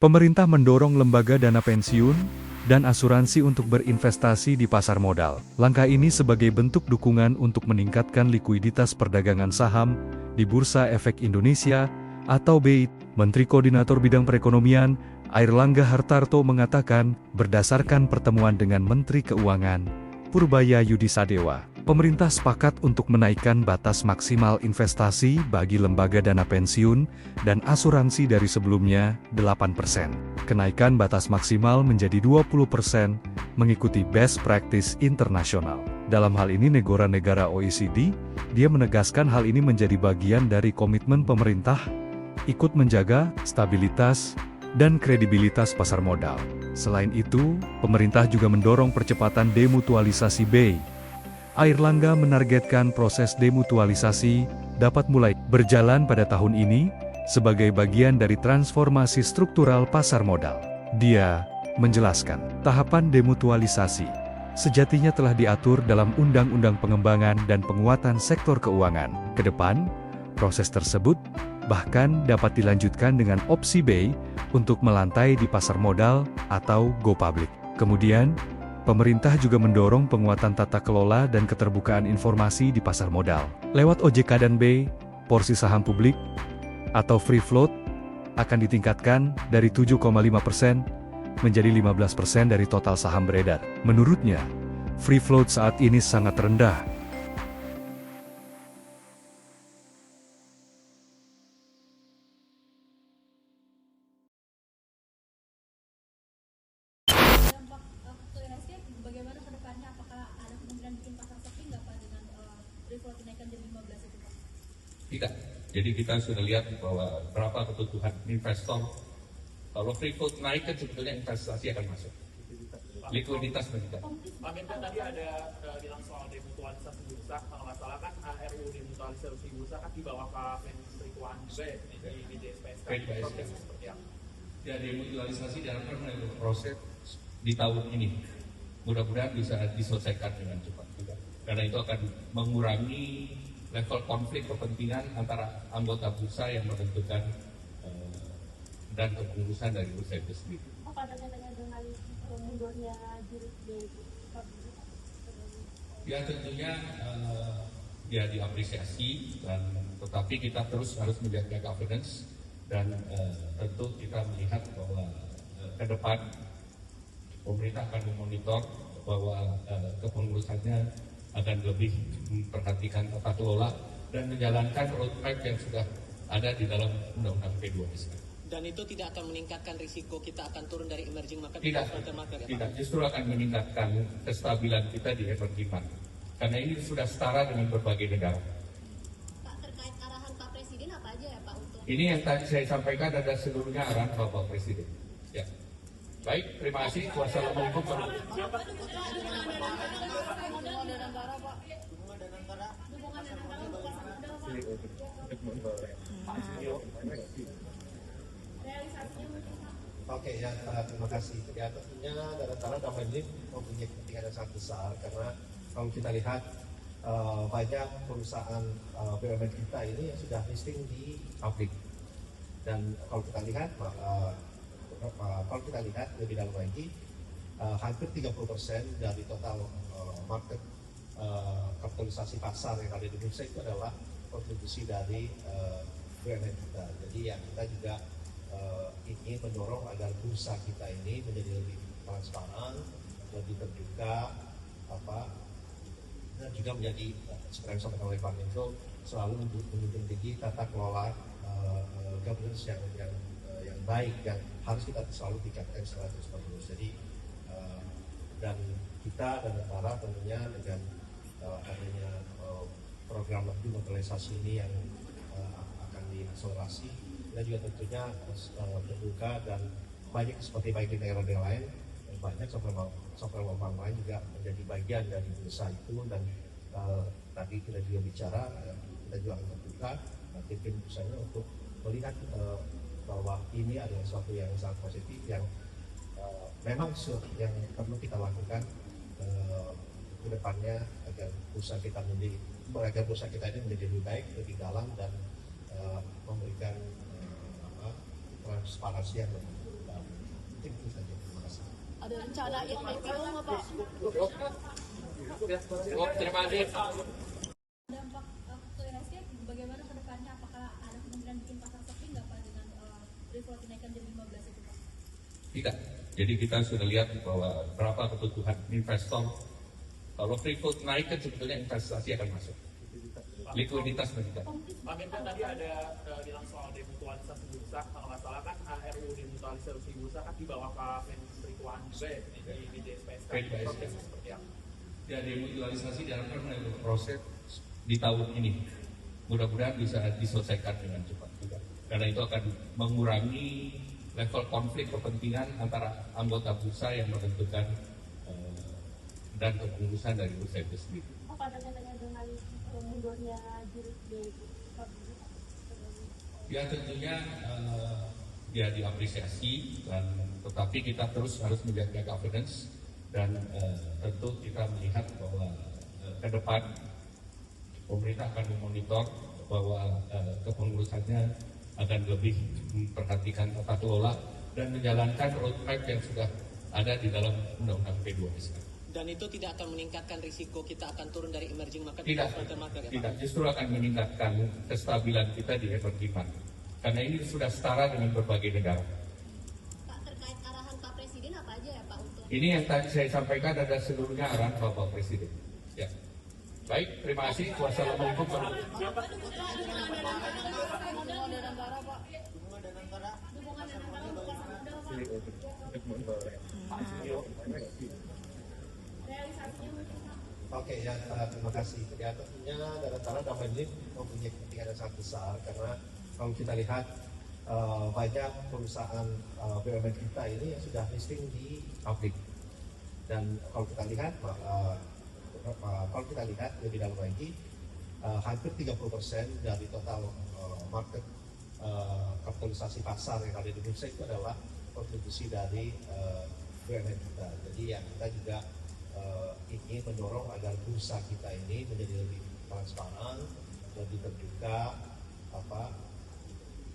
Pemerintah mendorong lembaga dana pensiun dan asuransi untuk berinvestasi di pasar modal. Langkah ini sebagai bentuk dukungan untuk meningkatkan likuiditas perdagangan saham di Bursa Efek Indonesia atau BEI. Menteri Koordinator Bidang Perekonomian, Airlangga Hartarto mengatakan, berdasarkan pertemuan dengan Menteri Keuangan, Purbaya Yudisadewa, pemerintah sepakat untuk menaikkan batas maksimal investasi bagi lembaga dana pensiun dan asuransi dari sebelumnya 8%. Kenaikan batas maksimal menjadi 20%, mengikuti best practice internasional. Dalam hal ini negara-negara OECD, dia menegaskan hal ini menjadi bagian dari komitmen pemerintah ikut menjaga stabilitas dan kredibilitas pasar modal. Selain itu, pemerintah juga mendorong percepatan demutualisasi BEI. Airlangga menargetkan proses demutualisasi dapat mulai berjalan pada tahun ini sebagai bagian dari transformasi struktural pasar modal. Dia menjelaskan, tahapan demutualisasi sejatinya telah diatur dalam Undang-Undang Pengembangan dan Penguatan Sektor Keuangan. Kedepan, proses tersebut bahkan dapat dilanjutkan dengan opsi BEI untuk melantai di pasar modal atau go public. Kemudian, pemerintah juga mendorong penguatan tata kelola dan keterbukaan informasi di pasar modal. Lewat OJK dan BEI, porsi saham publik atau free float akan ditingkatkan dari 7,5% menjadi 15% dari total saham beredar. Menurutnya, free float saat ini sangat rendah. Dampak ke IHSG bagaimana ke depannya? Apakah ada kemungkinan bikin pasar sepi nggak Pak dengan free float dinaikkan jadi 15 itu Pak? Tidak. Jadi kita sudah lihat bahwa berapa kebutuhan investor. Kalau free float naik kan sebetulnya investasi akan masuk. Likuiditas meningkat. Pak Menko tadi ada bilang soal demutualisasi bursa. Kalau nggak salah kan RUU demutualisasi bursa kan di bawah Pak Menteri Keuangan juga ya, di DSPSK. Prosesnya seperti apa? Ya, demutualisasi dalam proses di tahun ini. Mudah-mudahan bisa diselesaikan dengan cepat juga. Karena itu akan mengurangi level konflik kepentingan antara anggota bursa yang menentukan dan kepengurusan dari bursa itu sendiri. Apa terkaitannya dengan mundurnya jilid B? Ya tentunya ya diapresiasi, dan tetapi kita terus harus menjaga governance dan tentu kita melihat bahwa ke depan pemerintah akan memonitor bahwa kepengurusannya akan lebih memperhatikan tata kelola dan menjalankan roadmap yang sudah ada di dalam Undang-Undang P2SK. Dan itu tidak akan meningkatkan risiko kita akan turun dari emerging market Tidak, ke market ya, Pak? tidak, justru akan meningkatkan kestabilan kita di emerging market. Karena ini sudah setara dengan berbagai negara. Pak, terkait arahan Pak Presiden apa aja ya Pak untuk? Ini yang tadi saya sampaikan ada seluruhnya arahan Bapak Presiden. Ya. Baik, terima kasih. Wassalamualaikum warahmatullahi wabarakatuh. Oke ya, terima kasih. Ya tentunya Danantara dalam ini mempunyai kepentingan yang sangat besar karena kalau kita lihat banyak perusahaan BUMN kita ini yang sudah listing di publik, dan kalau kita lihat lebih dalam lagi hampir 30% dari total market kapitalisasi pasar yang ada di Indonesia itu adalah kontribusi dari BUMN kita. Jadi ya kita juga ingin mendorong agar bursa kita ini menjadi lebih transparan, lebih terbuka, dan juga menjadi seperti yang disampaikan oleh Pak Menko, selalu menjunjung tinggi tata kelola governance yang baik, yang harus kita selalu tingkatkan secara terus-menerus. Jadi dan kita dan negara tentunya dengan adanya program demutualisasi ini yang akan diakselerasi, kita juga tentunya terbuka dan banyak seperti baik di negara-negara lain, banyak software bank lain juga menjadi bagian dari bursa itu. Dan tadi kita juga bicara, kita juga akan terbuka tim bursanya untuk melihat bahwa ini adalah sesuatu yang sangat positif yang memang yang perlu kita lakukan ke depannya agar bursa kita ini menjadi lebih baik, lebih dalam, dan memberikan transparansi yang lebih Mungkin itu saja. Terima kasih. Ada rencana yang IPO nggak Pak? Terima kasih. Dampak ke IHSG bagaimana ke depannya? Apakah ada kemungkinan bikin pasar sepi nggak Pak dengan refloat dinaikkan jadi 15 itu Pak? Tidak. Jadi kita sudah lihat bahwa berapa kebutuhan investor. Kalau free float naik kan sebetulnya investasi akan masuk. Likuiditas meningkat. Pak Menko tadi ada bilang soal demutualisasi bursa, kalau nggak salah kan RUU demutualisasi bursa kan di bawah Pak Menteri Keuangan juga ya di DSPSK. Prosesnya seperti apa? Ya, demutualisasi diharapkan melalui proses di tahun ini. Mudah-mudahan bisa diselesaikan dengan cepat juga. Karena itu akan mengurangi level konflik kepentingan antara anggota bursa yang menentukan dan kepengurusan dari bursa itu sendiri. Apa ada kaitannya dengan mundurnya jurus di Ya tentunya ya diapresiasi, dan tetapi kita terus harus menjaga governance, dan tentu kita melihat bahwa ke depan pemerintah akan memonitor bahwa kepengurusannya akan lebih memperhatikan tata kelola dan menjalankan roadmap yang sudah ada di dalam Undang-Undang P2SK. Dan itu tidak akan meningkatkan risiko kita akan turun dari emerging market Tidak, ke frontier market, ya Pak? tidak, justru akan meningkatkan kestabilan kita di emerging market. Karena ini sudah setara dengan berbagai negara. Pak, terkait arahan Pak Presiden apa aja ya Pak untuk Ini yang tadi saya sampaikan ada seluruhnya arahan Bapak Presiden. Ya. Baik, terima kasih. Wassalamualaikum warahmatullahi wabarakatuh. Oke, ya, terima kasih. Ya, tentunya Danantara dalam ini mempunyai kepentingan yang sangat besar, karena kalau kita lihat banyak perusahaan BUMN kita ini yang sudah listing di publik. Dan kalau kita lihat lebih dalam lagi, hampir 30% dari total market kapitalisasi pasar yang ada di Indonesia itu adalah kontribusi dari BUMN kita. Jadi ya kita juga ingin mendorong agar bursa kita ini menjadi lebih transparan, lebih terbuka,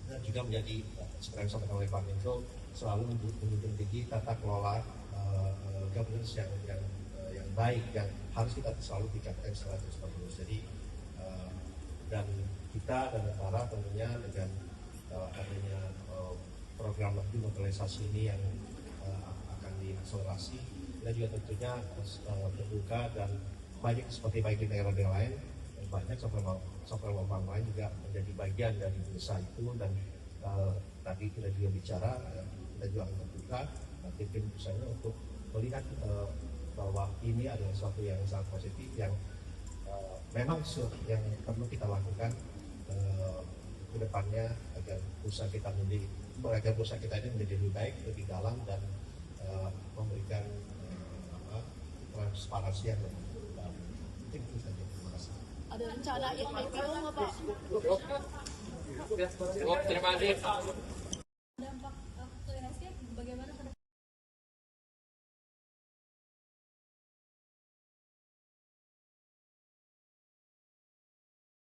dan juga menjadi seperti yang disampaikan oleh Pak Menko, selalu menjunjung tinggi tata kelola governance yang baik, yang harus kita selalu tingkatkan secara terus-menerus. Jadi dan kita dan negara tentunya dengan adanya program digitalisasi ini yang akan diakselerasi, kita juga tentunya terbuka dan banyak seperti baik di negara-negara lain, banyak software lokal lain juga menjadi bagian dari bursa itu. Dan tadi kita juga bicara, kita juga akan terbuka tim bursanya untuk melihat bahwa ini adalah sesuatu yang sangat positif, yang memang yang perlu kita lakukan ke depannya agar bursa kita ini menjadi lebih baik, lebih dalam, dan memberikan transparansi yang lebih dalam. Mungkin itu saja. Terima kasih. ada rencana yang IPO nggak Pak? Terima kasih. Dampak ke IHSG bagaimana ke